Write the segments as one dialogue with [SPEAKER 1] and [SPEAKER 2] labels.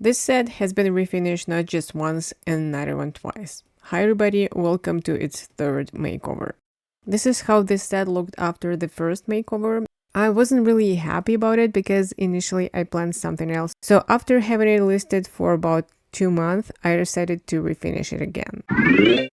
[SPEAKER 1] This set has been refinished not just once and not even twice. Hi everybody, welcome to its third makeover. This is how this set looked after the first makeover. I wasn't really happy about it because initially I planned something else. So after having it listed for about 2 months, I decided to refinish it again.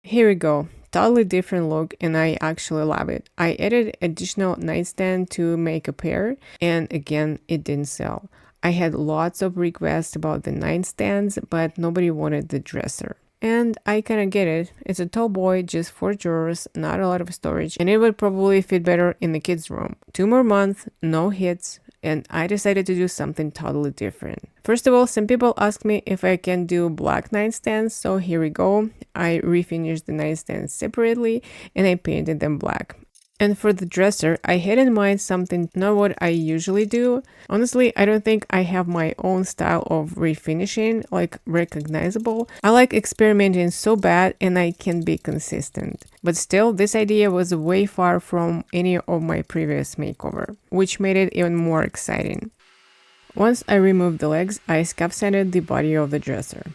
[SPEAKER 1] Here we go. Totally different look and I actually love it. I added additional nightstand to make a pair and again it didn't sell. I had lots of requests about the nightstands but nobody wanted the dresser. And I kinda get it. It's a tall boy, just 4 drawers, not a lot of storage, and it would probably fit better in the kids' room. 2 more months, no hits, and I decided to do something totally different. First of all, some people asked me if I can do black nightstands, so here we go. I refinished the nightstands separately and I painted them black. And for the dresser, I had in mind something not what I usually do. Honestly, I don't think I have my own style of refinishing, like recognizable. I like experimenting so bad and I can be consistent. But still, this idea was way far from any of my previous makeover, which made it even more exciting. Once I removed the legs, I scuff sanded the body of the dresser.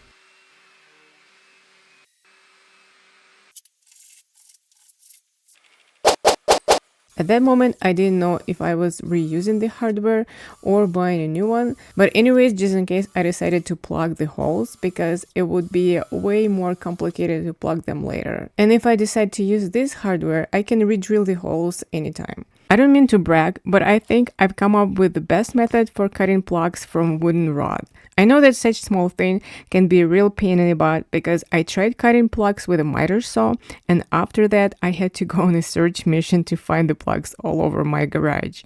[SPEAKER 1] At that moment, I didn't know if I was reusing the hardware or buying a new one, but anyways, just in case, I decided to plug the holes because it would be way more complicated to plug them later. And if I decide to use this hardware, I can re-drill the holes anytime. I don't mean to brag, but I think I've come up with the best method for cutting plugs from wooden rod. I know that such small thing can be a real pain in the butt because I tried cutting plugs with a miter saw and after that I had to go on a search mission to find the plugs all over my garage.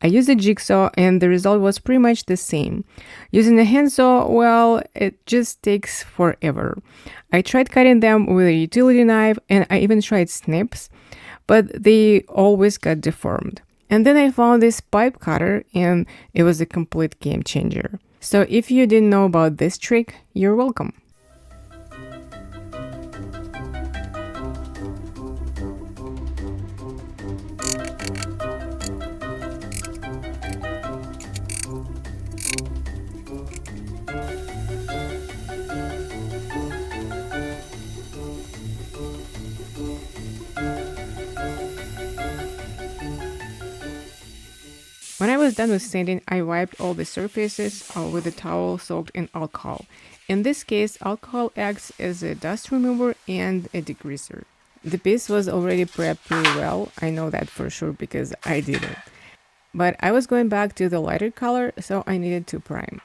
[SPEAKER 1] I used a jigsaw and the result was pretty much the same. Using a handsaw, well, it just takes forever. I tried cutting them with a utility knife and I even tried snips, but they always got deformed. And then I found this pipe cutter and it was a complete game changer. So if you didn't know about this trick, you're welcome. When I was done with sanding, I wiped all the surfaces with a towel soaked in alcohol. In this case, alcohol acts as a dust remover and a degreaser. The piece was already prepped pretty well, I know that for sure because I did it. But I was going back to the lighter color, so I needed to prime.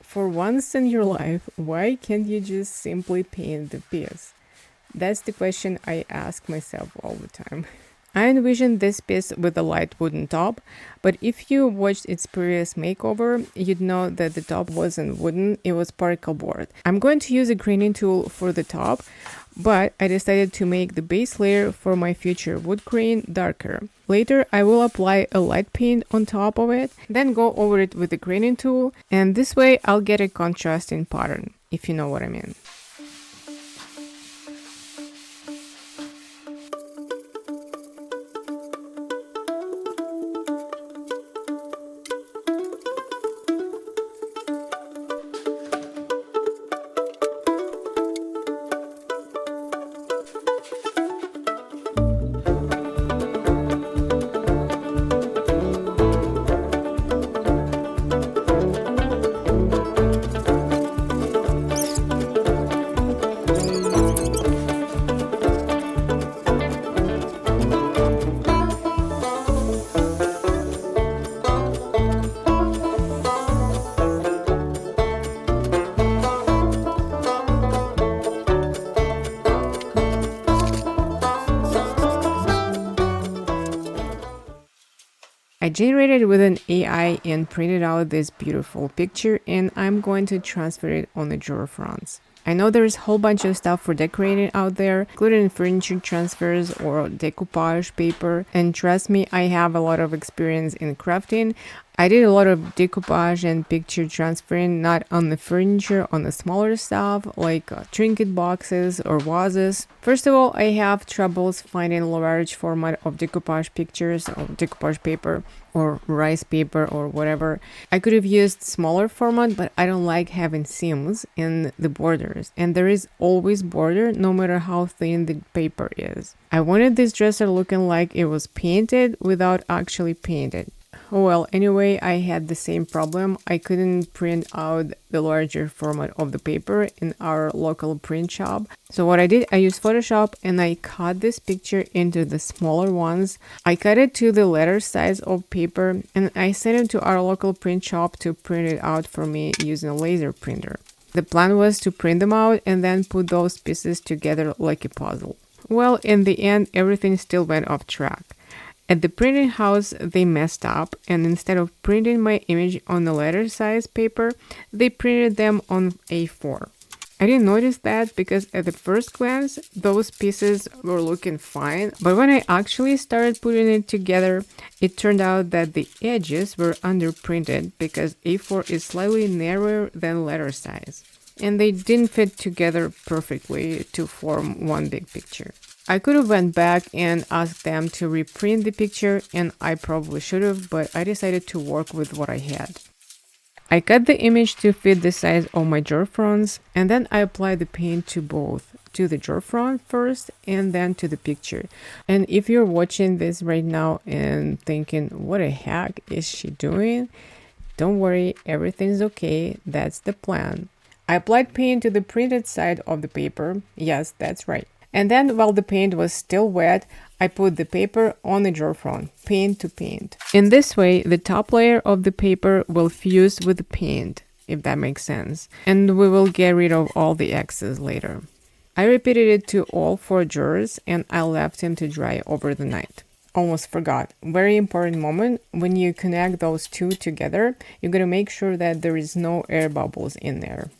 [SPEAKER 1] For once in your life, why can't you just simply paint the piece? That's the question I ask myself all the time. I envisioned this piece with a light wooden top, but if you watched its previous makeover, you'd know that the top wasn't wooden, it was particle board. I'm going to use a graining tool for the top, but I decided to make the base layer for my future wood grain darker. Later, I will apply a light paint on top of it, then go over it with the graining tool, and this way I'll get a contrasting pattern, if you know what I mean. I generated with an AI and printed out this beautiful picture, and I'm going to transfer it on the drawer fronts. I know there's a whole bunch of stuff for decorating out there, including furniture transfers or decoupage paper, and trust me, I have a lot of experience in crafting. I did a lot of decoupage and picture transferring, not on the furniture, on the smaller stuff like trinket boxes or vases. First of all, I have troubles finding large format of decoupage pictures or decoupage paper or rice paper or whatever. I could have used smaller format, but I don't like having seams in the borders, and there is always border no matter how thin the paper is. I wanted this dresser looking like it was painted without actually painted. Oh well, anyway, I had the same problem. I couldn't print out the larger format of the paper in our local print shop. So what I did, I used Photoshop and I cut this picture into the smaller ones. I cut it to the letter size of paper and I sent it to our local print shop to print it out for me using a laser printer. The plan was to print them out and then put those pieces together like a puzzle. Well, in the end, everything still went off track. At the printing house, they messed up, and instead of printing my image on the letter size paper, they printed them on A4. I didn't notice that because at the first glance, those pieces were looking fine, but when I actually started putting it together, it turned out that the edges were underprinted because A4 is slightly narrower than letter size, and they didn't fit together perfectly to form one big picture. I could have went back and asked them to reprint the picture, and I probably should have, but I decided to work with what I had. I cut the image to fit the size of my drawer fronts, and then I applied the paint to both, to the drawer front first and then to the picture. And if you're watching this right now and thinking, what the heck is she doing? Don't worry, everything's okay, that's the plan. I applied paint to the printed side of the paper, yes, that's right. And then while the paint was still wet, I put the paper on the drawer front, paint to paint. In this way, the top layer of the paper will fuse with the paint, if that makes sense, and we will get rid of all the excess later. I repeated it to all 4 drawers and I left them to dry over the night. Almost forgot, very important moment, when you connect those two together, you gotta make sure that there is no air bubbles in there.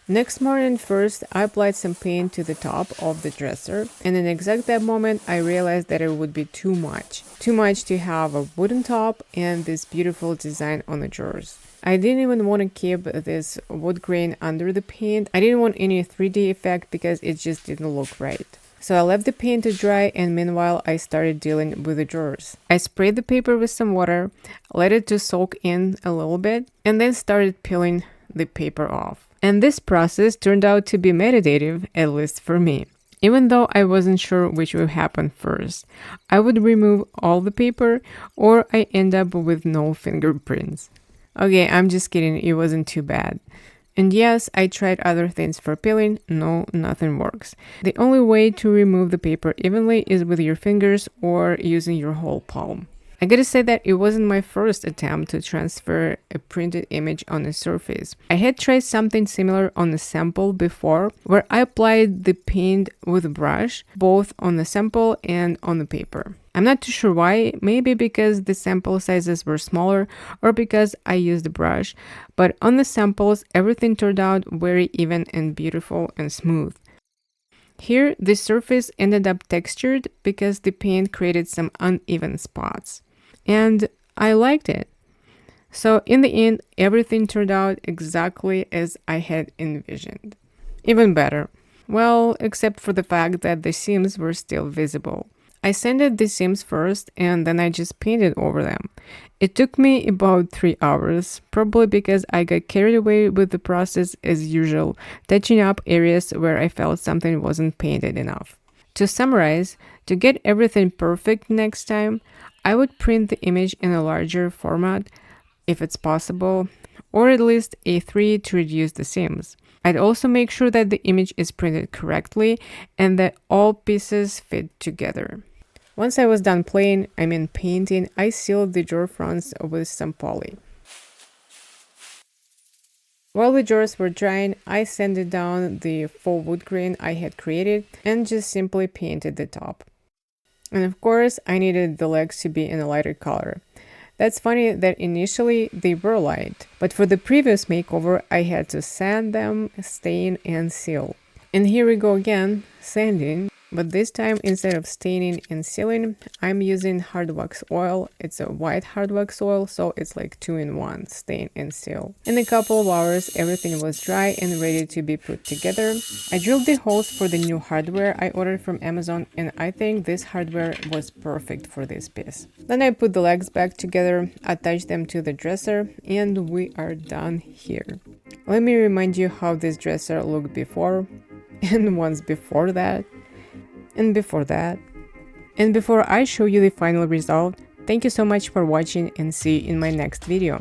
[SPEAKER 1] Next morning, first, I applied some paint to the top of the dresser, and in exact that moment, I realized that it would be too much. Too much to have a wooden top and this beautiful design on the drawers. I didn't even want to keep this wood grain under the paint. I didn't want any 3D effect because it just didn't look right. So I left the paint to dry, and meanwhile I started dealing with the drawers. I sprayed the paper with some water, let it to soak in a little bit, and then started peeling the paper off. And this process turned out to be meditative, at least for me. Even though I wasn't sure which would happen first. I would remove all the paper, or I end up with no fingerprints. Okay, I'm just kidding, it wasn't too bad. And yes, I tried other things for peeling. No, nothing works. The only way to remove the paper evenly is with your fingers or using your whole palm. I gotta say that it wasn't my first attempt to transfer a printed image on a surface. I had tried something similar on a sample before, where I applied the paint with a brush, both on the sample and on the paper. I'm not too sure why, maybe because the sample sizes were smaller or because I used the brush, but on the samples everything turned out very even and beautiful and smooth. Here, the surface ended up textured because the paint created some uneven spots. And I liked it. So in the end, everything turned out exactly as I had envisioned. Even better. Well, except for the fact that the seams were still visible. I sanded the seams first and then I just painted over them. It took me about 3 hours, probably because I got carried away with the process as usual, touching up areas where I felt something wasn't painted enough. To summarize, to get everything perfect next time, I would print the image in a larger format, if it's possible, or at least A3 to reduce the seams. I'd also make sure that the image is printed correctly and that all pieces fit together. Once I was done painting, I sealed the drawer fronts with some poly. While the drawers were drying, I sanded down the faux wood grain I had created and just simply painted the top. And of course, I needed the legs to be in a lighter color. That's funny that initially they were light, but for the previous makeover I had to sand them, stain and seal. And here we go again, sanding, but this time instead of staining and sealing, I'm using hard wax oil. It's a white hard wax oil, so it's like 2-in-1, stain and seal. In a couple of hours, everything was dry and ready to be put together. I drilled the holes for the new hardware I ordered from Amazon, and I think this hardware was perfect for this piece. Then I put the legs back together, attached them to the dresser, and we are done here. Let me remind you how this dresser looked before, and once before that, and before that. And before I show you the final result, thank you so much for watching and see you in my next video.